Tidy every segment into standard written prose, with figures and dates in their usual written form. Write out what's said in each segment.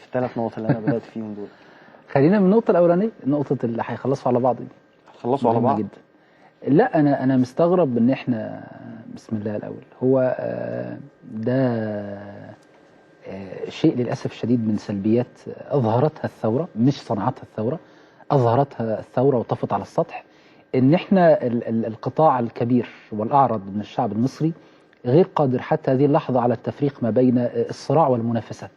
الثلاث نقط اللي انا بدات فيهم دول. خلينا من النقطه الاولانيه، نقطه اللي هيخلصوا على بعض دي. هتخلصوا على بعض جدا. لا انا مستغرب ان احنا بسم الله الاول هو ده شيء للاسف الشديد من سلبيات اظهرتها الثوره، مش صنعتها الثوره، اظهرتها الثوره وطفت على السطح، ان احنا القطاع الكبير والاعرض من الشعب المصري غير قادر حتى هذه اللحظه على التفريق ما بين الصراع والمنافسه،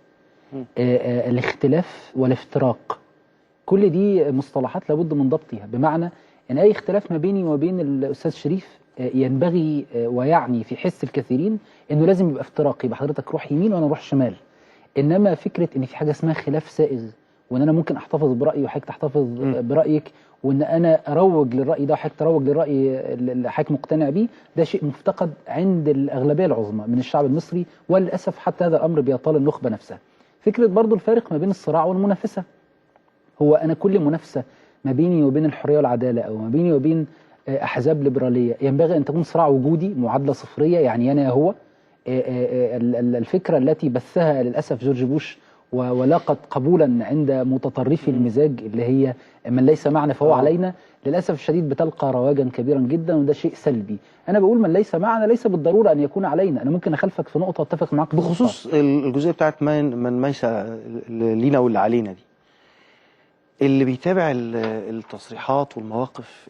الاختلاف والافتراق. كل دي مصطلحات لابد من ضبطها، بمعنى ان اي اختلاف ما بيني وما بين الاستاذ شريف ينبغي ويعني في حس الكثيرين انه لازم يبقى افتراق، يبقى حضرتك روح يمين وانا اروح شمال. انما فكره ان في حاجه اسمها خلاف سائغ، وان انا ممكن احتفظ برايي وحضرتك تحتفظ برايك، وان انا اروج للراي ده وحضرتك تروج للراي اللي حضرتك مقتنع بيه، ده شيء مفتقد عند الاغلبيه العظمى من الشعب المصري، وللاسف حتى هذا الامر بيطال النخبه نفسها. فكره برضو الفارق ما بين الصراع والمنافسه، هو انا كل منافسه ما بيني وبين الحريه والعداله او ما بيني وبين احزاب ليبراليه ينبغي ان تكون صراع وجودي، معادله صفريه، يعني انا هو. الفكره التي بثها للاسف جورج بوش ولاقت قبولا عند متطرفي المزاج اللي هي من ليس معنا فهو علينا، للاسف الشديد بتلقى رواجا كبيرا جدا، وده شيء سلبي. انا بقول من ليس معنا ليس بالضروره ان يكون علينا، انا ممكن اخالفك في نقطه واتفق معاك بخصوص الجزئيه بتاعت من ليس لينا واللي علينا دي. اللي بيتابع التصريحات والمواقف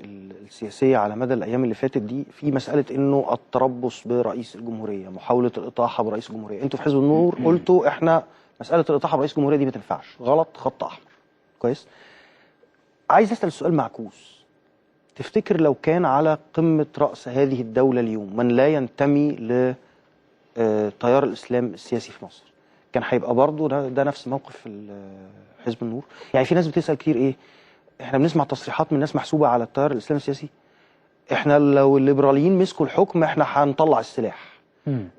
السياسيه على مدى الايام اللي فاتت دي، في مساله انه التربص برئيس الجمهوريه، محاوله الاطاحه برئيس الجمهوريه. انتوا في حزب النور قلتوا احنا مساله الاطاحه برئيس الجمهوريه دي ما تنفعش، غلط، خط احمر. كويس. عايز اسال سؤال معكوس. تفتكر لو كان على قمه راس هذه الدوله اليوم من لا ينتمي لتيار الاسلام السياسي في مصر، كان هيبقى برضه ده نفس موقف حزب النور؟ يعني في ناس بتسال كتير ايه، احنا بنسمع تصريحات من ناس محسوبه على التيار الاسلامي السياسي، احنا لو الليبراليين مسكوا الحكم احنا هنطلع السلاح،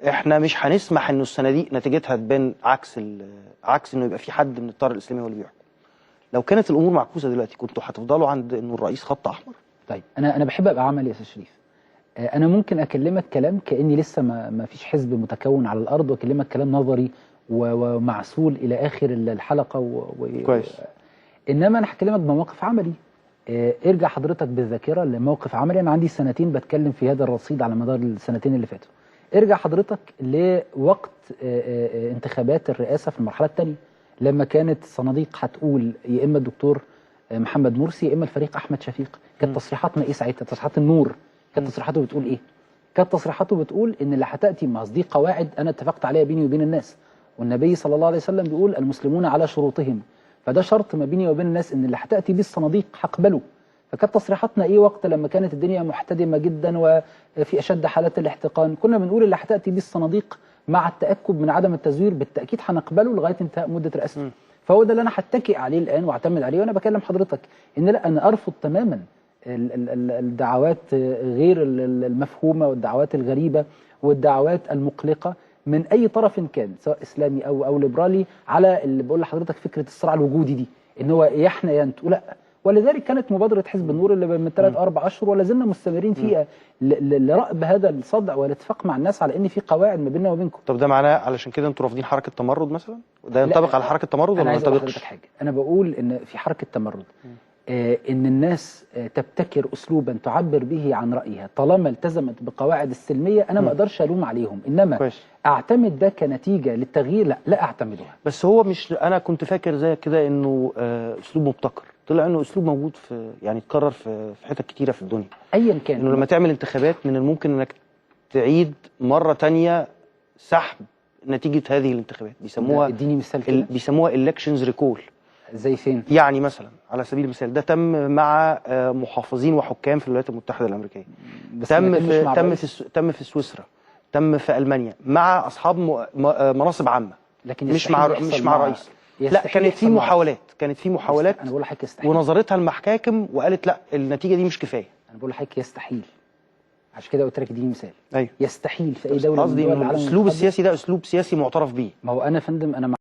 احنا مش هنسمح انه الصناديق نتيجتها تبان عكس انه يبقى في حد من التيار الاسلامي هو اللي بيحكم. لو كانت الامور معكوسه دلوقتي كنتوا هتفضلوا عند انه الرئيس خط احمر؟ طيب انا بحب ابقى عملي يا استاذ شريف. انا ممكن اكلمك كلام كاني لسه ما فيش حزب متكون على الارض، واكلمك كلام نظري ومعسول الى اخر الحلقه كويس. انما انا هكلمك بموقف عملي. ارجع حضرتك بالذاكره لموقف عملي، انا عندي سنتين بتكلم في هذا الرصيد على مدار السنتين اللي فاتوا. ارجع حضرتك لوقت انتخابات الرئاسه في المرحله الثانيه، لما كانت الصناديق هتقول يا اما الدكتور محمد مرسي يا اما الفريق احمد شفيق. كانت تصريحاتنا ايه ساعتها؟ تصريحات النور كانت تصريحاته بتقول ايه؟ كانت تصريحاته بتقول ان اللي هتاتي مع دي قواعد انا اتفقت عليها بيني وبين الناس، والنبي صلى الله عليه وسلم بيقول المسلمون على شروطهم، فده شرط ما بيني وبين الناس ان اللي هتاتي بيه الصناديق هقبله. فكانت تصريحاتنا ايه وقت لما كانت الدنيا محتدمه جدا وفي اشد حالات الاحتقان؟ كنا بنقول اللي هتاتي بيه الصناديق مع التاكد من عدم التزوير بالتاكيد هنقبله لغايه انتهاء مده رئاسته. فهو ده اللي انا هتكئ عليه الان واعتمد عليه، وانا بكلم حضرتك ان لا، انا ارفض تماما الدعوات غير المفهومه والدعوات الغريبه والدعوات المقلقه من اي طرف كان، سواء اسلامي او ليبرالي، على اللي بقول لحضرتك فكره الصراع الوجودي دي، ان هو يا احنا يا انتوا. لا، ولذلك كانت مبادره حزب النور اللي من 3 4 اشهر ولا زلنا مستمرين فيها لرأب هذا الصدع والاتفاق مع الناس على ان في قواعد ما بيننا وبينكم. طب ده معناه علشان كده انتوا رافضين حركه تمرد مثلا؟ ده ينطبق على حركه تمرد ولا ما ينطبقش؟ انا بقول ان في حركه تمرد، ان الناس تبتكر اسلوبا تعبر به عن رايها طالما التزمت بقواعد السلميه، انا ما اقدرش الوم عليهم، انما كويس. اعتمد ده كنتيجه للتغيير، لا اعتمدها. بس هو مش، انا كنت فاكر زي كده انه اسلوب مبتكر، طلع انه اسلوب موجود في، يعني اتكرر في حتت كتيره في الدنيا. ايا كان، انه لما تعمل انتخابات من الممكن انك تعيد مره ثانيه سحب نتيجه هذه الانتخابات، بيسموها اديني مثال كده. بيسموها elections recall. زي فين؟ يعني مثلا على سبيل المثال ده تم مع محافظين وحكام في الولايات المتحده الامريكيه، تم في سويسرا، تم في المانيا مع اصحاب مناصب عامه، لكن مش مع رئيس. لا، كانت في محاولات انا بقول لحضرتك يستحيل، ونظرتها المحاكم وقالت لا، النتيجه دي مش كفايه. انا بقول لحضرتك يستحيل، عشان كده قلت لك اديني مثال. ايوه، يستحيل في اي دوله قصدي ان الاسلوب السياسي ده اسلوب سياسي معترف بيه. ما هو انا يا فندم انا